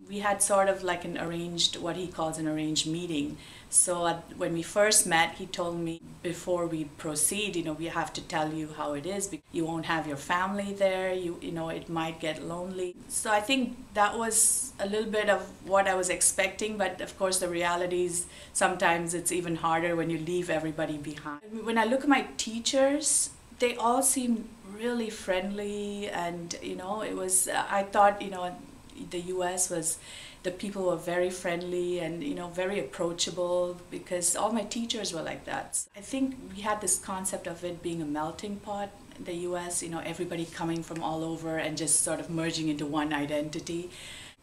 We had sort of like what he calls an arranged meeting. So when we first met, he told me, before we proceed, we have to tell you how it is. You won't have your family there. It might get lonely. So I think that was a little bit of what I was expecting. But of course, the reality is sometimes it's even harder when you leave everybody behind. When I look at my teachers, they all seem really friendly, and it was. I thought the U.S. the people were very friendly and very approachable, because all my teachers were like that. I think we had this concept of it being a melting pot. The U.S., everybody coming from all over and just sort of merging into one identity.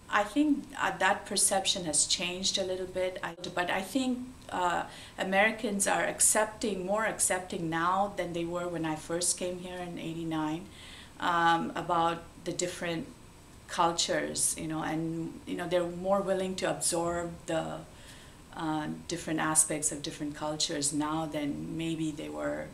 I think that perception has changed a little bit, but I think Americans are more accepting now than they were when I first came here in '89, about the different cultures, and they're more willing to absorb the different aspects of different cultures now than maybe they were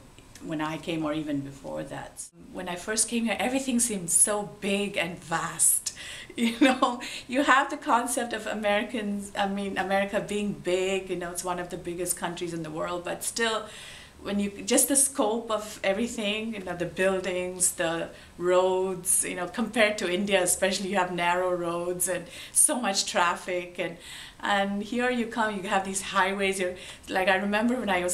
when I came, or even before that. When I first came here, everything seemed so big and vast. You have the concept of America being big, it's one of the biggest countries in the world, but still, just the scope of everything, the buildings, the roads, compared to India especially, you have narrow roads and so much traffic, and here you have these highways. Like, I remember when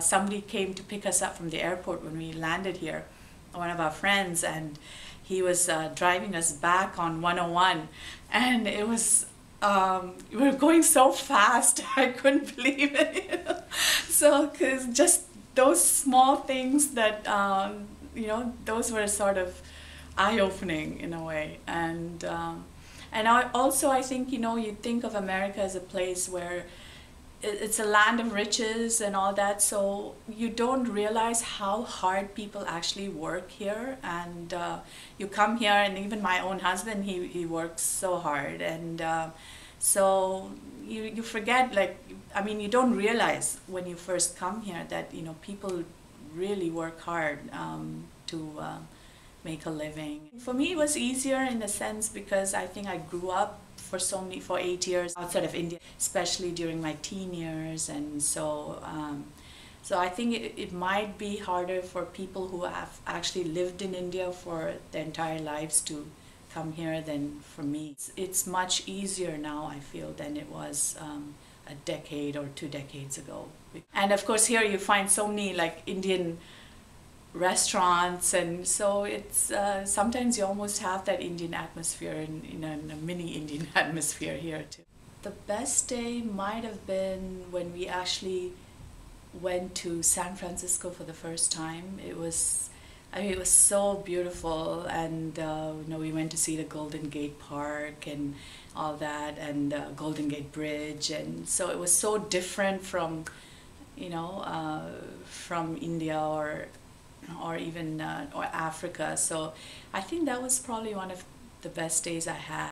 somebody came to pick us up from the airport when we landed here, one of our friends, and he was driving us back on 101, and it was we were going so fast, I couldn't believe it. So, because just those small things that those were sort of eye-opening in a way, and I think you think of America as a place where it's a land of riches and all that, so you don't realize how hard people actually work here, and you come here, and even my own husband, he works so hard, and so you forget, you don't realize when you first come here that people really work hard to make a living. For me, it was easier in a sense because I think I grew up for 8 years outside of India, especially during my teen years, and so I think it might be harder for people who have actually lived in India for their entire lives to come here than for me. It's much easier now, I feel, than it was a decade or 2 decades ago. And of course here you find so many Indian restaurants, and so it's sometimes you almost have that Indian atmosphere in a mini Indian atmosphere here too. The best day might have been when we actually went to San Francisco for the first time. It was so beautiful, and we went to see the Golden Gate Park and all that, and Golden Gate Bridge, and so it was so different from from India or even or Africa. So I think that was probably one of the best days I had.